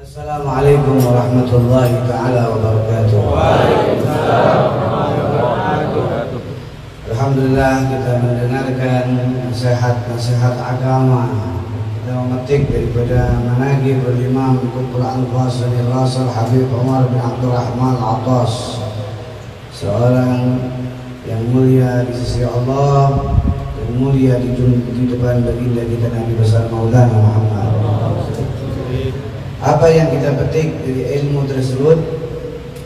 Assalamualaikum warahmatullahi ta'ala wabarakatuh. Waalaikumsalam warahmatullahi wabarakatuh. Alhamdulillah kita mendengarkan nasihat-nasihat agama. Kita memetik daripada manaqib Imam Qutb al-Fasil Rasul Habib Umar bin Abdurrahman al-Attas, seorang yang mulia di sisi Allah, yang mulia di depan baginda kita Nabi besar Maulana Muhammad. Apa yang kita petik dari ilmu tersebut,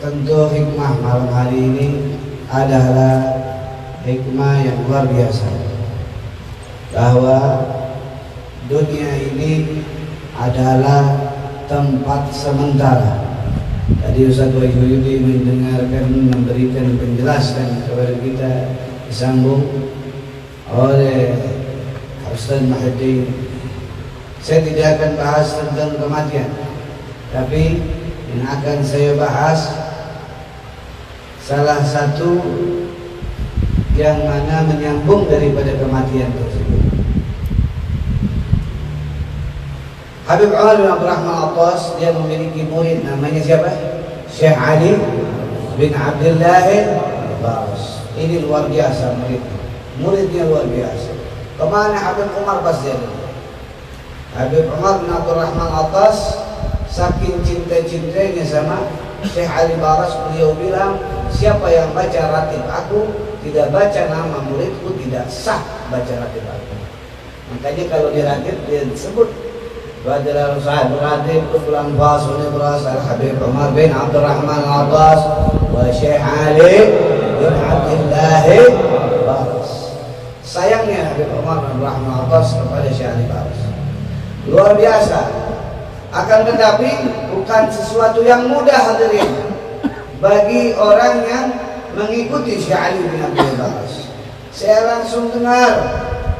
tentu hikmah malam hari ini adalah hikmah yang luar biasa, bahwa dunia ini adalah tempat sementara. Tadi Ustaz Wahyudi memberikan penjelasan kepada kita, disambung oleh Ustaz Mahdi. Saya tidak akan bahas tentang kematian, tapi yang akan saya bahas salah satu yang mana menyambung daripada kematian tersebut. Habib Umar bin Abdurrahman al-Attas, dia memiliki murid namanya siapa? Syekh Ali bin Abdullah al-Baras. Ini luar biasa muridnya luar biasa. Kemana Habib Umar pas dia? Habib Umar bin Abdurrahman al-Attas saking cinta-cintanya sama Syekh Ali Baras, beliau bilang, siapa yang baca ratib aku, tidak baca nama muridku, tidak sah baca ratib aku. Makanya kalau di ratib dia disebut Badrul Sahib Ratib Qutbul Fasil Rasul Habib Umar bin Abdurrahman al-Attas wa Syekh Ali bin Abdullah Baras. Sayangnya Habib Umar bin Abdurrahman al-Attas kepada Syekh Ali Baras luar biasa, akan tetapi bukan sesuatu yang mudah hadirin bagi orang yang mengikuti Syekh Ali bin Abdul Baras. Saya langsung dengar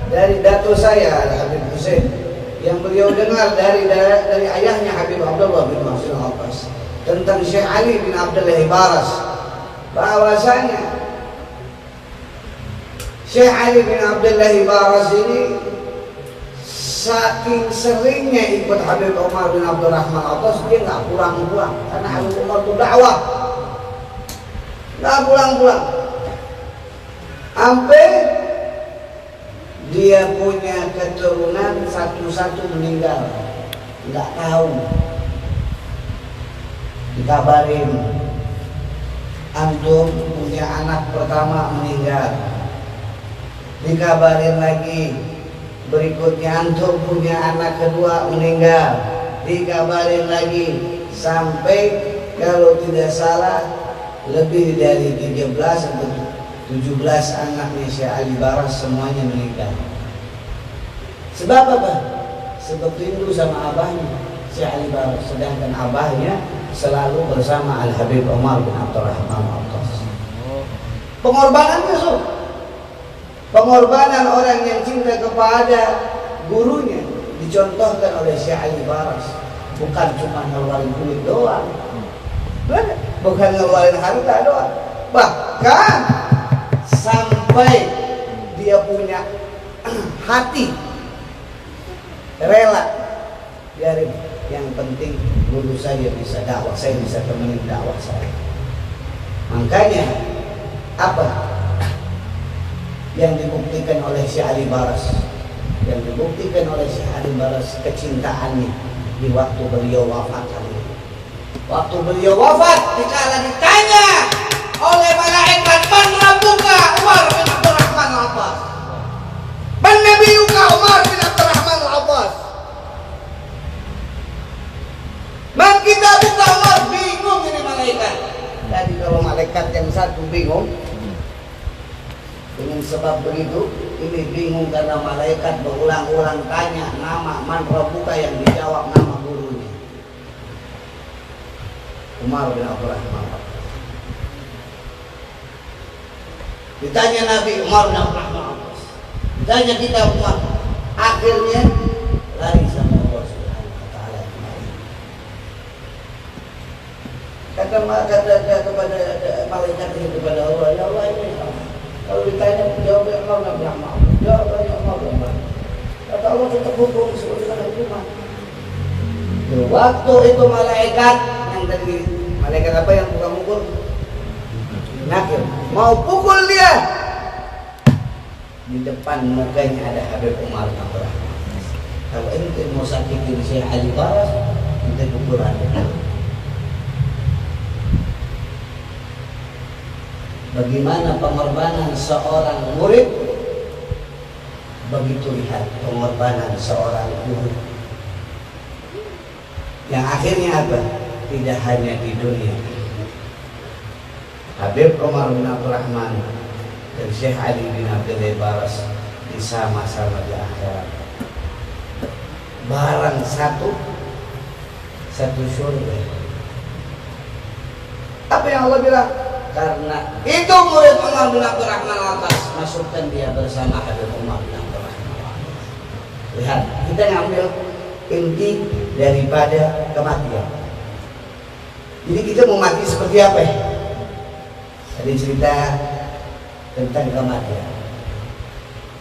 dari dato saya Habib Hussein, yang beliau dengar dari ayahnya Habib Abdullah bin Mahsin al-Abbas tentang Syekh Ali bin Abdullah Baras, bahwasanya Syekh Ali bin Abdullah Baras ini saking seringnya ikut Habib Umar bin Abdurrahman al-Attas, dia nggak pulang-pulang, karena Habib Umar itu dakwah, nggak pulang-pulang, sampai dia punya keturunan satu-satu meninggal, nggak tahu. Dikabarin, antum punya anak pertama meninggal. Dikabarin lagi, berikutnya antum punya anak kedua meninggal. Dikabarin lagi, sampai kalau tidak salah lebih dari 13 atau 17 anaknya Syekh Ali Baras semuanya meninggal. Sebab apa? Sebab rindu sama abahnya Syekh Ali Baras, sedangkan abahnya selalu bersama Al Habib Umar bin Abdurrahman al-Attas. Pengorbanan Yusuf, pengorbanan orang yang cinta kepada gurunya dicontohkan oleh Syekh Ali Baras. Bukan cuma ngeluarin kulit doang, bukan ngeluarin harta doang, bahkan sampai dia punya hati rela, biarin, yang penting guru saya bisa dakwah, saya bisa temenin dakwah saya. Makanya apa yang dibuktikan oleh Syekh Ali Baras, yang dibuktikan oleh Syekh Ali Baras, kecintaannya di waktu beliau wafat kali ini. Waktu beliau wafat, dikala ditanya oleh malaikat, man rabbuka Umar bin Abdurrahman al-Attas, man nabiyuka Umar bin Abdurrahman al-Attas, man kitabuka Umar. Bingung ini malaikat. Jadi kalau malaikat yang satu bingung dengan sebab begitu, ini bingung karena malaikat berulang-ulang tanya nama man rabbuka, yang dijawab nama gurunya Umar bin Abdurrahman. Ditanya Nabi Umar bin Abdurrahman, ditanya kita Umar, akhirnya lari sama Allah Subhanahu wa taala. Kata kepada malaikat ini kepada Allah, ya Allah, ini kalau ditanya jawabnya Umar bin Abdurrahman, jawabannya Umar bin Abdurrahman. Kata Allah, tetap hukum sesuai dengan hukuman. Waktu itu malaikat yang tadi, malaikat apa yang bukan mukul? Nakir. Mau pukul dia. Di depan mukanya ada Habib Umar bin Abdul Rahman. Kalau ente mau sakitin Syekh Ali Baras, ente pukul Habib. Bagaimana pengorbanan seorang murid, begitu lihat pengorbanan seorang guru. Yang akhirnya apa? Tidak hanya di dunia. Habib Umar bin Abdul Rahman dan Syekh Ali bin Abdul Baras sama-sama di akhirat. Barang satu surga. Apa yang Allah bilang? Karena itu murid Umar bin Abdul Rahman atas, masukkan dia bersama Habib Umar bin Abdul Rahman. Lihat, kita ngambil inti daripada kematian. Jadi kita mau mati seperti apa ya? Tadi cerita tentang kematian.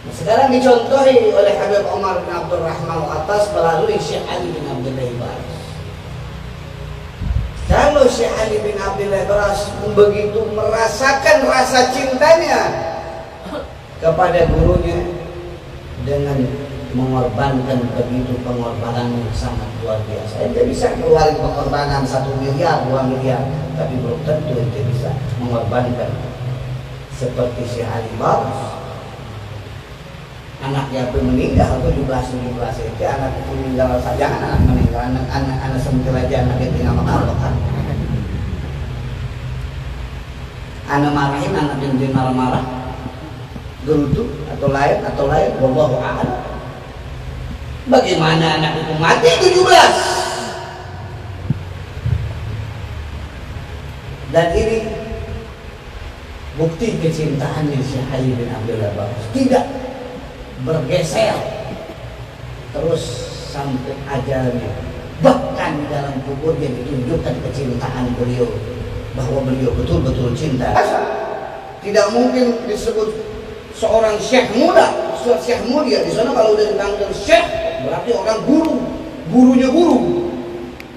Nah, sekarang dicontohi oleh Habib Umar bin Abdul Rahman atas melalui Syekh Ali bin Abdul Baras. Kalau Syekh Ali bin Abdul Baras begitu merasakan rasa cintanya kepada gurunya dengan mengorbankan begitu pengorbanan yang sangat luar biasa. Ente bisa keluarin pengorbanan 1 miliar, 2 miliar, tapi belum tentu ente bisa mengorbankan seperti Syekh Ali Baras. Anaknya pun meninggal 17 itu anak itu meninggal saja, anak meninggal, anak sebentar aja anak itu tinggal makan kan. Anak marahin anak yang marah-marah, gerutu atau lain, wallahu a'lam. Bagaimana anak itu mati 17? Dan ini bukti kecintaannya Syekh Ali bin Abdul Baras. Tidak bergeser terus sampai ajalnya. Bahkan di dalam kuburnya ditunjukkan kecintaan beliau, bahwa beliau betul-betul cinta. Tidak mungkin disebut seorang syekh muda, syekh mulia. Di sana kalau udah dipanggil syekh berarti orang gurunya guru.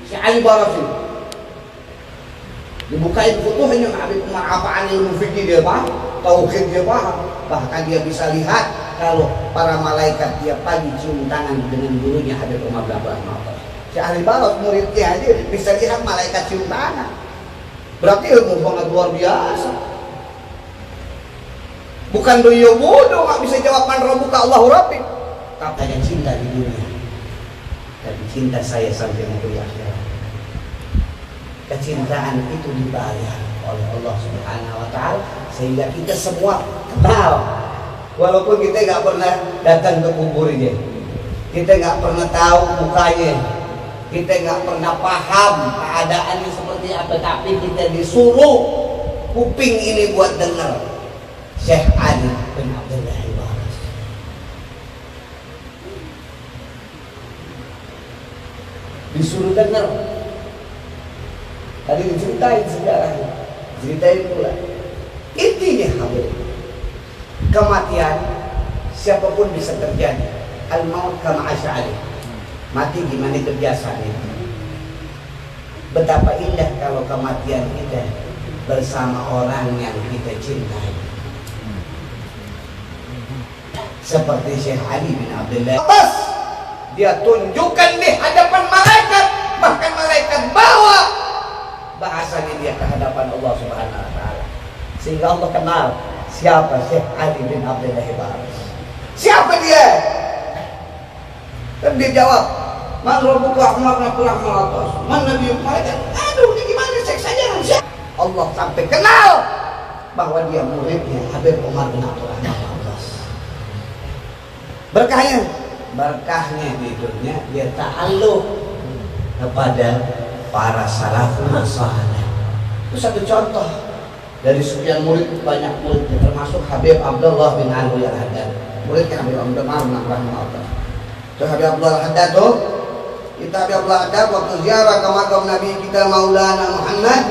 Syekh Ali Baras itu dibukain fotonya Habib Umar, apaan ilmu fikih dia paham, tauhid dia paham, bahkan dia bisa lihat kalau para malaikat tiap pagi cium tangan dengan gurunya Habib Umar bin Abdul Rahman. Syekh Ali Baras muridnya aja bisa lihat malaikat cium tangan, berarti ilmu sangat luar biasa. Bukan beliau bodoh nggak bisa jawab man rabbuka Allahu rabbi, katanya cinta di dunia, tapi cinta saya sampai negeri akhirat. Kecintaan itu dibayar oleh Allah Subhanahu wa Ta'ala, sehingga kita semua kenal, walaupun kita nggak pernah datang ke kuburnya, kita nggak pernah tahu mukanya, kita nggak pernah paham keadaannya seperti apa, tapi kita disuruh kuping ini buat dengar Syekh Ali bin Abdul Baras. Disuruh dengar. Tadi diceritain sejarahnya, ceritain pula. Intinya Habib, kematian siapapun bisa terjadi. Al-maut kama asy'ari. Mati gimana kebiasaannya. Betapa indah kalau kematian kita bersama orang yang kita cintai. Seperti Syekh Ali bin Abdullah Baras, dia tunjukkan di hadapan malaikat, bahkan malaikat bawa bahasanya dia ke hadapan Allah Subhanahu wa Ta'ala, sehingga Allah kenal siapa Syekh Ali bin Abdullah Baras. Siapa dia? Dan dia jawab, man rabbuka Umar bin Abdul Rahman, man nabiyyu. Malaikat, aduh ini gimana Syekh saja manusia. Allah sampai kenal bahwa dia muridnya Habib Umar bin Abdul Rahman. Berkahnya di dunia dia ta'alluq kepada para salafun salih. Itu satu contoh dari sekian murid, banyak murid termasuk Habib Abdullah bin Alwi Al-Haddad, muridnya Habib Abdullah bin Rahman. Itu Habib Abdullah Al-Haddad tuh, kita Habib Abdullah Al-Haddad waktu ziarah ke makam Nabi kita Maulana Muhammad,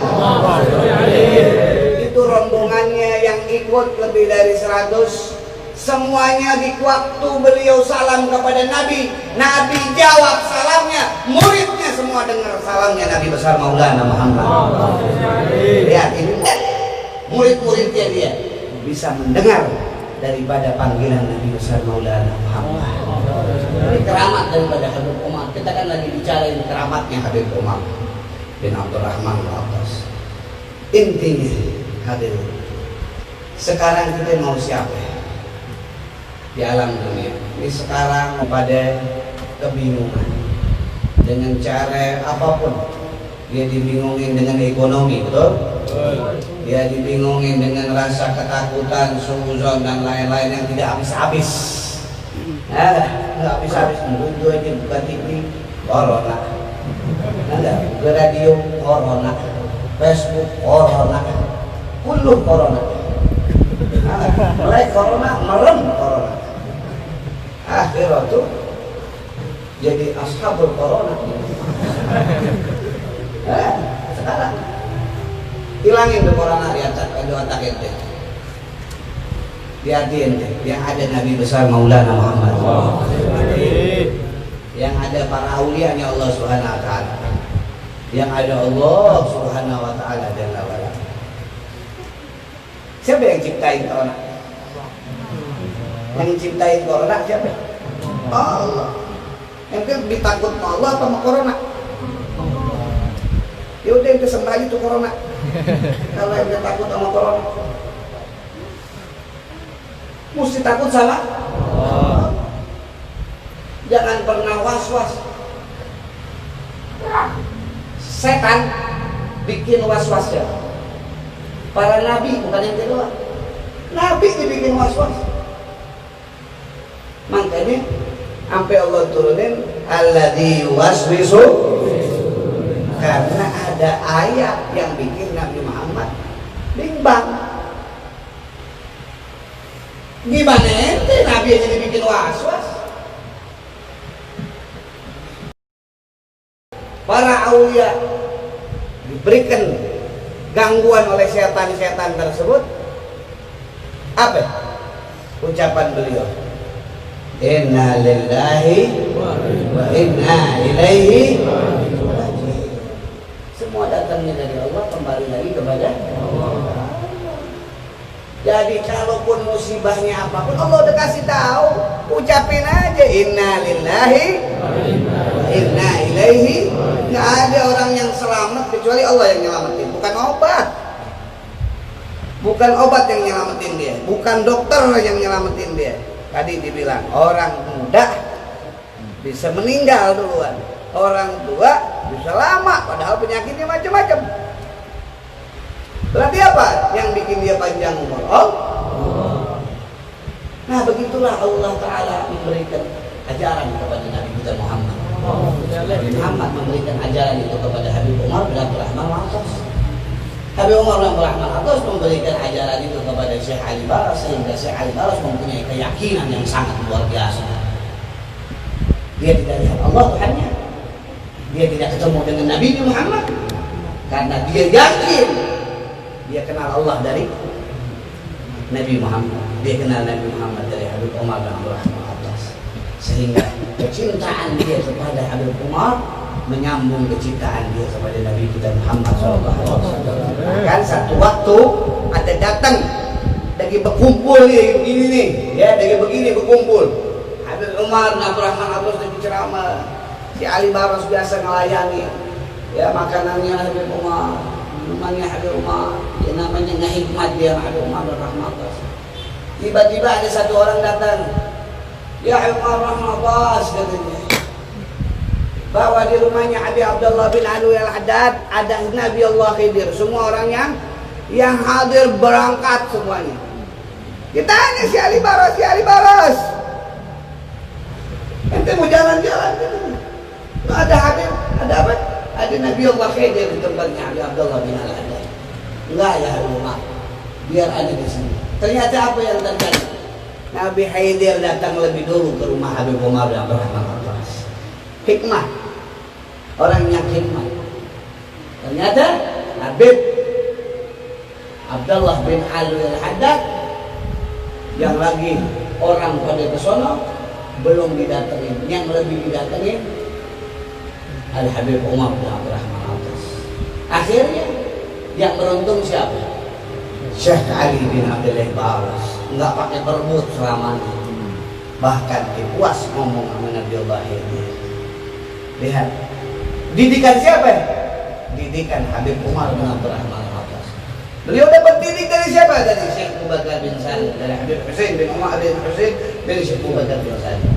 itu rombongannya yang ikut lebih dari 100. Semuanya di waktu beliau salam kepada Nabi, Nabi jawab salamnya, muridnya semua dengar salamnya Nabi besar Maulana Muhammad. Lihat ini murid-muridnya dia bisa mendengar daripada panggilan Nabi besar Maulana Muhammad. Ini keramat daripada Habib Umar. Kita kan lagi bicara ini keramatnya Habib Umar bin Abdurrahman Al-Abbas. Intinya hadirin, sekarang kita mau siapa di alam dunia ini? Sekarang pada kebingungan dengan cara apapun. Dia dibingungin dengan ekonomi, betul? Dia dibingungin dengan rasa ketakutan, suzon dan lain-lain yang tidak habis-habis. Nggak habis-habis. Dulu aja buka TV, corona. Ada buka radio, corona. Facebook, corona. Kullu corona. Mulai corona, merem corona. Akhirnya tuh jadi ashabul corona. Sekarang hilangin tuh corona di otak ente, di hati ente. Yang ada Nabi besar Maulana Muhammad, yang ada para aulianya Allah Subhanahu Wa Taala, yang ada Allah Subhanahu Wa Taala Jalla wa Ala. Siapa yang ciptain corona? Yang ciptain corona siapa? Allah. Yang ditakut sama Allah apa sama corona? Ya udah ente sembah itu corona. Kalau ente takut sama corona, mesti takut sama Allah. Jangan pernah was-was. Setan bikin was-was ya. Para nabi bukan yang kedua. Nabi dibikin was-was. Makanya sampai Allah turunin alladzi yuwaswisu, karena ada ayat yang bikin Nabi Muhammad bimbang. Gimana ente Nabi aja dibikin was-was? Para aulia diberikan gangguan oleh setan-setan tersebut. Apa ucapan beliau? Inna lillahi wa inna ilaihi raji'un. Semua datangnya dari Allah, kembali lagi kepada Allah. Jadi kalaupun musibahnya apapun, Allah udah kasih tahu, ucapin aja inna lillahi wa inna ilaihi. Nggak ada orang yang selamat kecuali Allah yang nyelamatin, bukan obat. Bukan obat yang nyelamatin dia, bukan dokter yang nyelamatin dia. Tadi dibilang orang muda bisa meninggal duluan, orang tua bisa lama, padahal penyakitnya macam-macam. Berarti apa yang bikin dia panjang umur? Allah. Nah begitulah Allah Ta'ala memberikan ajaran kepada Nabi kita Muhammad. Nabi Muhammad memberikan ajaran itu kepada Habib Umar bin Abdurrahman Al-Abbas. Habib Umar bin Abdurrahman Al-Abbas memberikan ajaran itu kepada Syekh Ali Baras, sehingga Syekh Ali Baras mempunyai keyakinan yang sangat luar biasa. Dia tidak lihat Allah Tuhannya, dia tidak ketemu dengan Nabi Muhammad, karena dia yakin dia kenal Allah dari Nabi Muhammad, dia kenal Nabi Muhammad dari Habib Umar bin Abdurrahman Al-Abbas, sehingga kecintaan dia kepada Habib Umar menyambung kecintaan dia kepada Nabi kita Muhammad SAW. Kan satu waktu ada datang lagi berkumpul ini nih, ya lagi begini berkumpul. Habib Umar bin Abdurrahman Al-Abbas lagi ceramah, si Ali Baras biasa ngelayani, ya makanannya Habib Umar, minumannya Habib Umar, ya namanya ngehikmat dia Habib Umar bin Abdurrahman Al-Abbas. Tiba-tiba ada satu orang datang, ya Habib Umar bin Abdurrahman Al-Abbas katanya, bahwa di rumahnya Habib Abdullah bin Alwi Al-Haddad ada Nabi Allah Khidir. Semua orang yang hadir berangkat semuanya. Ditanya si Ali Baras, ente mau jalan-jalan? Ada Habib, ada apa? Ada Nabi Allah Khidir di tempatnya Habib Abdullah bin Al-Haddad. Enggak ya Habib Umar, biar ada di sini. Ternyata apa yang terjadi? Nabi Khidir datang lebih dulu ke rumah Habib Umar bin Abdurrahman Al-Abbas. Hikmah, orang yang hikmah. Ternyata Habib Abdullah bin Alwi Al-Haddad yang lagi orang pada kesono belum didatengin, yang lebih didatengin Al-Habib Umar bin Abdurrahman Al-Atas. Akhirnya yang beruntung siapa? Syekh Ali bin Abdullah Baras. Enggak pakai berebut selamanya. Bahkan puas ngomong sama Nabi Allah ini. Lihat, didikan siapa? Didikan Habib Umar bin Abdurrahman Al-Atas. Beliau dapat didik dari siapa? Dari Syekh Abu Bakar bin Salim, dari Habib Husain bin Umar bin Husain bin Syekh Abu Bakar bin Salim.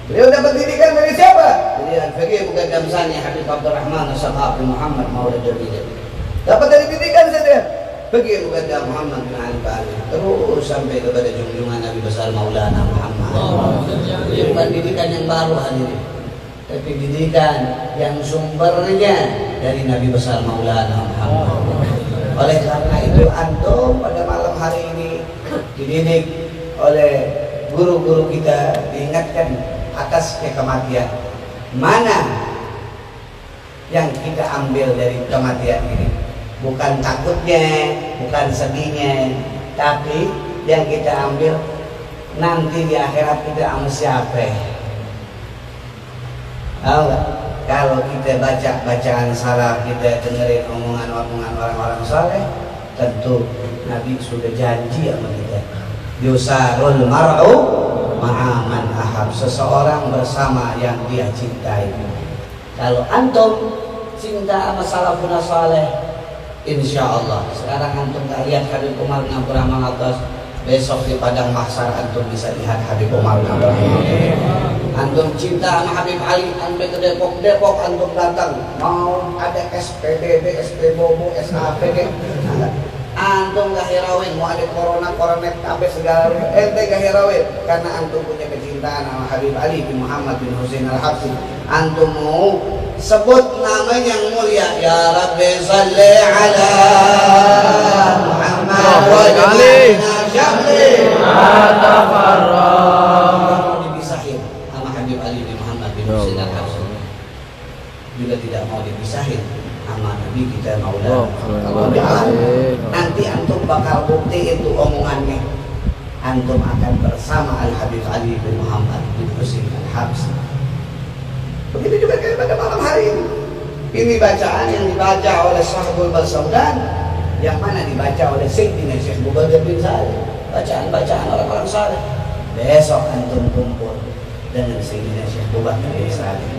Beliau dapat didikan dari siapa? Dari Al-Faqih Muqaddam Sani Habib Abdurrahman As-Sakhafi Muhammad Maulid Jabir. Dapat dari didikan saja. Bagi Muqaddam Muhammad bin Ali Ba'ali, terus sampai kepada junjungan Nabi besar Maulana Muhammad. Ini bukan didikan yang baru hadirin, tapi didikan yang sumbernya dari Nabi besar Maulana Muhammad. Oleh karena itu antum pada malam hari ini dididik oleh guru-guru kita, diingatkan atas kematian. Mana yang kita ambil dari kematian ini? Bukan takutnya, bukan sedihnya, tapi yang kita ambil nanti di akhirat kita sama siapa? Tahu nggak? Kalau kita baca bacaan salaf, kita dengerin omongan-omongan orang-orang saleh, tentu Nabi sudah janji sama kita. Yusarul mar'u ma'aman ahab, seseorang bersama yang dia cintai. Kalau antum cinta sama salafun saleh, insya Allah sekarang antum gak lihat Habib Umar bin Abdurrahman Al-Atas, besok di padang mahsyar antum bisa lihat Habib Umar bin Abdurrahman Al-Atas. Antum cinta sama Habib Ali, antum ke Depok antum datang mau ada SPBB, SPBOBO, SAPG, antum gak herawin, mau ada coronet kabeh segala ente gak herawin, karena antum punya kecintaan sama Habib Ali bin Muhammad bin Husain Al-Habsyi. Antum mau sebut namanya yang mulia, ya Rabbi salli ala Muhammad wa ja'alna syahli atafarrah. Dipisahin sama Habib Ali bin Muhammad bin Husain Al-Habsyi, juga tidak mau dipisahin sama Nabi kita Maulana. Nanti antum bakal bukti itu omongannya, antum akan bersama Al-Habib Ali bin Muhammad bin Husain Al-Habsyi. Begitu juga kayak pada malam hari ini. Ini bacaan yang dibaca oleh Sahibul Basaudan, yang mana dibaca oleh Sayyidina Syekh Abu Bakar bin Salim. Bacaan-bacaan orang-orang saleh. Besok antum kumpul dengan Sayyidina Syekh Abu Bakar bin Salim.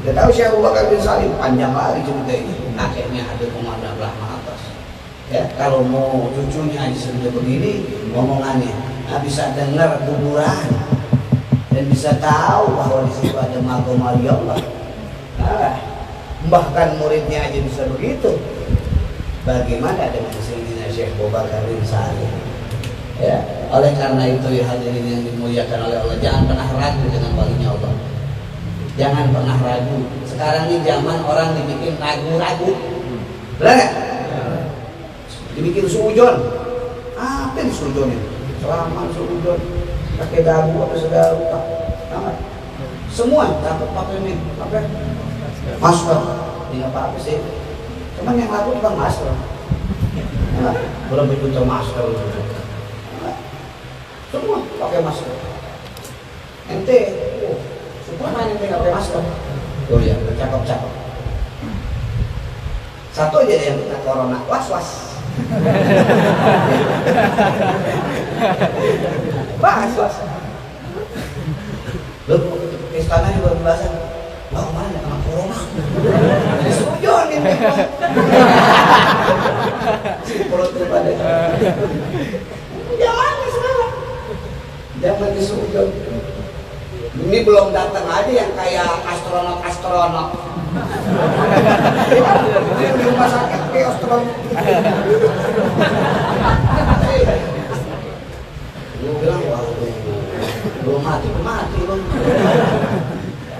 Kita tahu Syekh Abu Bakar bin Salim panjang lagi cerita ini. Akhirnya Habib Umar bin Abdurrahman Al-Atas. Ya, kalau mau cucunya aja sudah begini ngomongannya, bisa dengar kuburan dan bisa tahu bahwa di situ ada magom Allah. Bahkan muridnya aja bisa begitu. Bagaimana dengan Sayyidina Syekh Abu Bakar bin Salim? Ya, oleh karena itu ya hadirin yang dimuliakan oleh Allah, jangan pernah ragu dengan walinya Allah. Jangan pernah ragu. Sekarang ini zaman orang dibikin ragu-ragu. Benar nggak? Dibikin suujon. Apa yang suujon itu? Selamat suujon. Pakai dagu apa segala rupa. Semua takut pakai ini apa? Masker. Ini apa sih? Cuman yang laku bukan masker. Belum itu masker. Semua pakai masker. Ente, Superman ente nggak pakai masker. Oh ya, cakep. Satu aja yang kena corona, was. Was. Loh, istananya baru bahasan. Wah, mana kena corona? Disujon ini. Si perut pada. Jangan sekarang. Jangan disujon. Ini belum datang aja yang kayak astronot. Di rumah sakit kayak astronot. Lu bilang wah belum mati bang.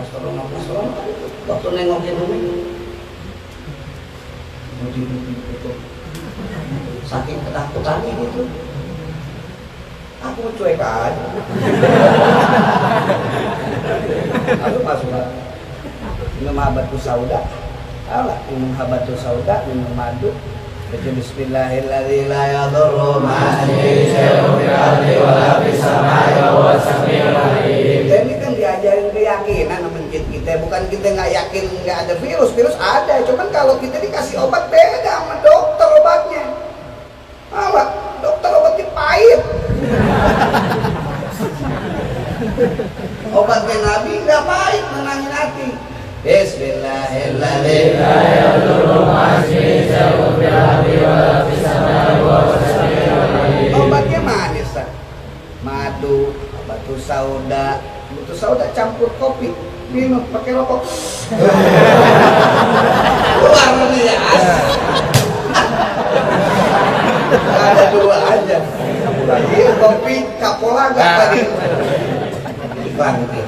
Astronot waktu nengokin bumi saking ketakutannya gitu, aku cuek aja. Aku masuk minum habatus sauda, minum habatus sauda, minum madu. Baca bismillahirrahmanirrahim la yadurru ma'asmihi syai'un fil ardi wa la fis samai wa huwas samiul alim. Ini kan diajarin keyakinan sama kita bukan kita nggak yakin nggak ada virus, virus ada, cuman kalau kita dikasih obat beda sama dokter obatnya. Apa? Dokter obatnya pahit. Obatnya Nabi nggak pahit, menangin hati. Bismillahirrahmanirrahim. Obatnya manis, madu, batu sauda campur kopi, minum pakai rokok. Luar biasa. Ada dua aja. Iya, kopi kapolaga tadi. Iklan gitu.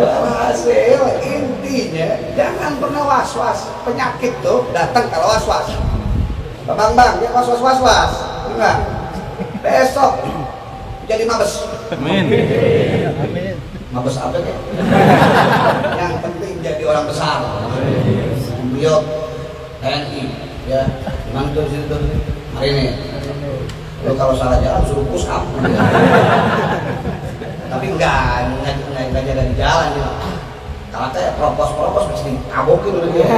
Hasil intinya jangan pernah was-was. Penyakit tuh datang kalau was-was. Bang, dia was-was. Enggak. Besok jadi mabes. Amin. Mabes apa ya? Yang penting jadi orang besar. Beliau TNI, ya. Memang tuh situ hari ini. Lo kalau salah jalan suruh push up. Tapi enggak jaga di jalan ya. Kalau kayak propos mesti tabokin dulu dia.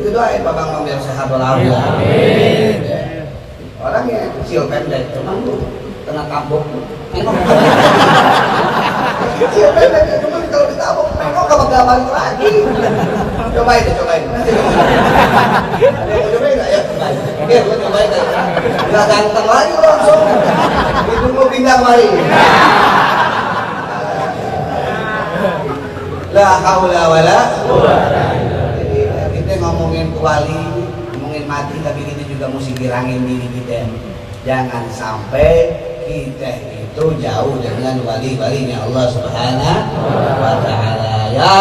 Itu doain Babang biar sehat walafiat. Amin. Orangnya kecil pendek, cuman lu kena tabok. Kecil pendek, cuman kalau ditabok, nengok gak balik lagi. Cobain. Ada yang mau cobain gak ya? Oke, gue cobain aja. Gak ganteng lagi langsung. Itu mau pindah kemari. La haula wala. Jadi kita ngomongin wali, ngomongin mati, tapi kita juga mesti girangin diri kita. Jangan sampai kita itu jauh dengan wali-walinya Allah Subhanahu wa ta'ala. Ya